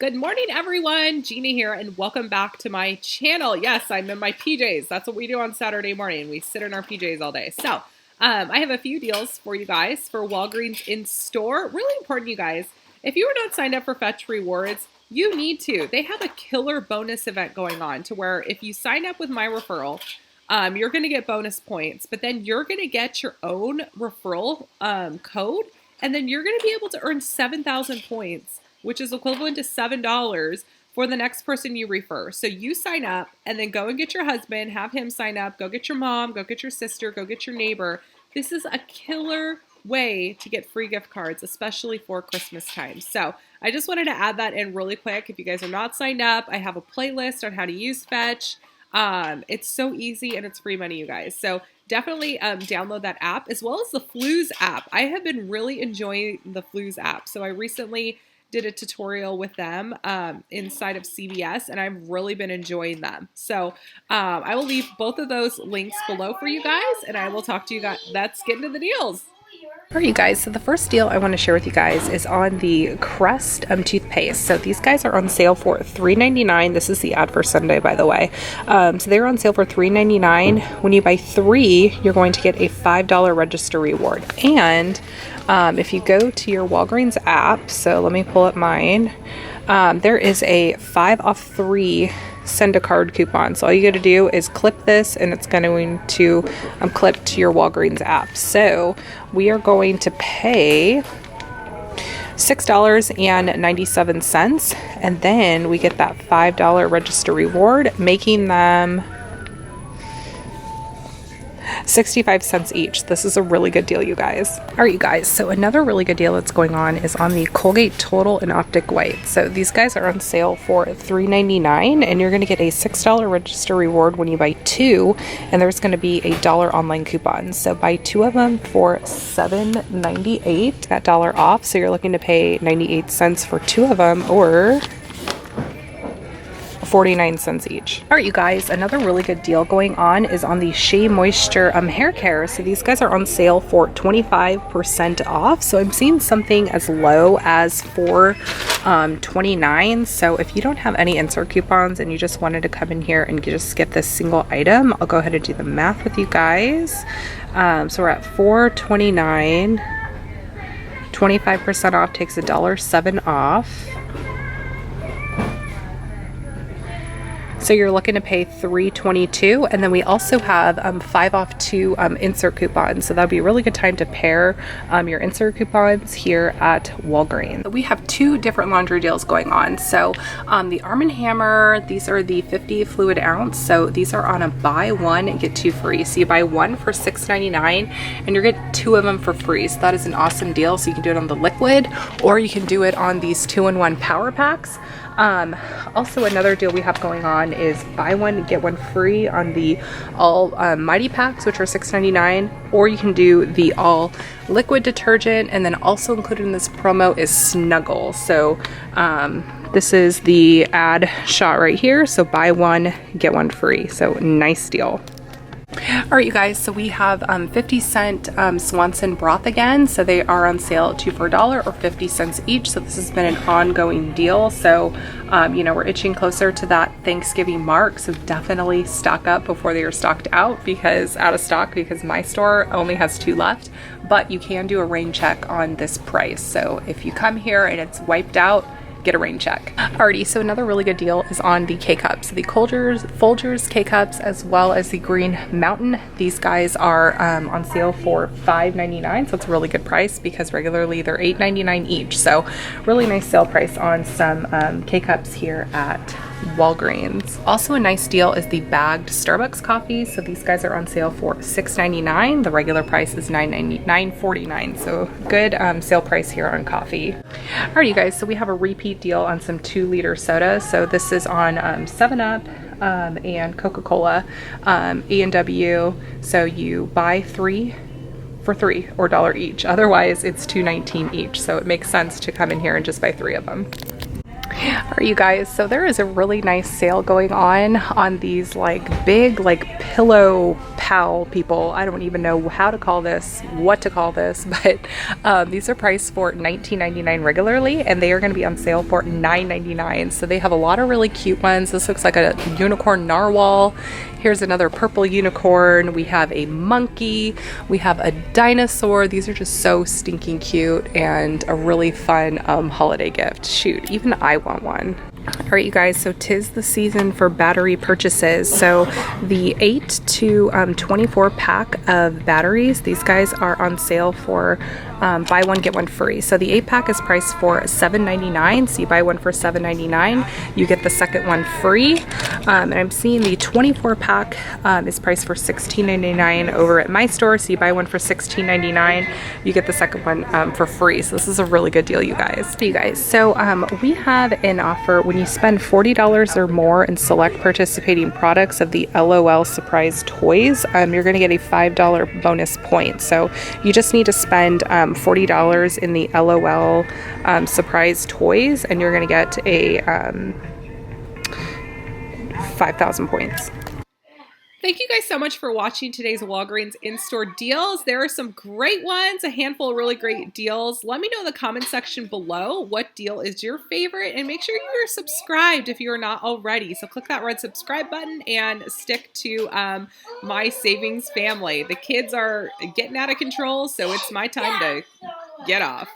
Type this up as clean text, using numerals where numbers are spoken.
Good morning, everyone. Gina here, and welcome back to my channel. Yes, I'm in my PJs. That's what we do on Saturday morning. We sit in our PJs all day. So I have a few deals for you guys for Walgreens in store. Really important, you guys. If you are not signed up for Fetch Rewards, you need to. They have a killer bonus event going on to where if you sign up with my referral, you're going to get bonus points, but then you're going to get your own referral code, and then you're going to be able to earn 7,000 points, which is equivalent to $7 for the next person you refer. So you sign up and then go and get your husband, have him sign up, go get your mom, go get your sister, go get your neighbor. This is a killer way to get free gift cards, especially for Christmas time. So I just wanted to add that in really quick. If you guys are not signed up, I have a playlist on how to use Fetch. It's so easy and it's free money, you guys. So definitely download that app as well as the Flues app. I have been really enjoying the Flues app. So I recently did a tutorial with them inside of CVS, and I've really been enjoying them. So I will leave both of those links below for you guys, and I will talk to you guys. Let's get into the deals. All right, you guys, so the first deal I want to share with you guys is on the Crest toothpaste. So these guys are on sale for $3.99. This is the ad for Sunday, by the way. So they're on sale for $3.99. When you buy 3, you're going to get a $5 register reward. And if you go to your Walgreens app, so let me pull up mine, there is a 5 off 3 send a card coupon. So all you got to do is clip this and it's going to clip to your Walgreens app. So we are going to pay $6.97 and then we get that $5 register reward, making them 65 cents each. This is a really good deal, you guys. All right, you guys, so another really good deal that's going on is on the Colgate Total and Optic White. So these guys are on sale for $3.99 and you're going to get a $6 register reward when you buy 2, and there's going to be a $1 online coupon. So buy 2 of them for $7.98, that $1 off. So you're looking to pay 98 cents for 2 of them, or 49 cents each. All right, you guys, another really good deal going on is on the Shea Moisture hair care. So these guys are on sale for 25% off. So I'm seeing something as low as $4.29. So if you don't have any insert coupons and you just wanted to come in here and just get this single item, I'll go ahead and do the math with you guys. So we're at $4.29. 25% off takes $1.07 off. So you're looking to pay $3.22, and then we also have 5 off 2 insert coupons. So that'd be a really good time to pair your insert coupons here at Walgreens. We have 2 different laundry deals going on. So the Arm & Hammer, these are the 50 fluid ounce. So these are on a buy 1 and get 2 free. So you buy 1 for $6.99 and you get 2 of them for free. So that is an awesome deal. So you can do it on the liquid, or you can do it on these 2-in-1 power packs. Also another deal we have going on is buy 1 get 1 free on the all mighty packs, which are $6.99, or you can do the all liquid detergent, and then also included in this promo is Snuggle. So this is the ad shot right here. So buy 1 get 1 free. So nice deal. All right, you guys, so we have 50 cent Swanson broth again. So they are on sale 2 for $1 or 50 cents each. So this has been an ongoing deal. So, you know, we're itching closer to that Thanksgiving mark. So definitely stock up before they are stocked out, because out of stock, because my store only has 2 left. But you can do a rain check on this price. So if you come here and it's wiped out, get a rain check. Alrighty, so another really good deal is on the K-Cups. The Folgers K-Cups as well as the Green Mountain. These guys are on sale for $5.99, so it's a really good price because regularly they're $8.99 each. So really nice sale price on some K-Cups here at Walgreens. Also a nice deal is the bagged Starbucks coffee. So these guys are on sale for $6.99. The regular price is $9.49. So good sale price here on coffee. All right, you guys, so we have a repeat deal on some 2-liter sodas. So this is on 7-Up and Coca-Cola, A&W. So you buy 3 for $3 or $1 each. Otherwise it's $2.19 each. So it makes sense to come in here and just buy 3 of them. All right, you guys, so there is a really nice sale going on these like big like pillow pal people. I don't even know how to call this, what to call this, but these are priced for $19.99 regularly, and they are going to be on sale for $9.99. So they have a lot of really cute ones. This looks like a unicorn narwhal. Here's another purple unicorn. We have a monkey. We have a dinosaur. These are just so stinking cute and a really fun holiday gift. Shoot, even I want one. All right, you guys, so 'tis the season for battery purchases. So the 8 to 24 pack of batteries, these guys are on sale for buy one, get one free. So the 8 pack is priced for $7.99. So you buy one for $7.99, you get the second one free. And I'm seeing the 24 pack is priced for $16.99 over at my store. So you buy one for $16.99, you get the second one for free. So this is a really good deal, you guys. So we have an offer when you spend $40 or more in select participating products of the LOL Surprise Toys. You're going to get a $5 bonus point. So you just need to spend $40 in the LOL Surprise Toys, and you're going to get a 5,000 points. Thank you guys so much for watching today's Walgreens in-store deals. There are some great ones, a handful of really great deals. Let me know in the comment section below what deal is your favorite, and make sure you're subscribed if you're not already. So click that red subscribe button and stick to my savings family. The kids are getting out of control, so it's my time to get off.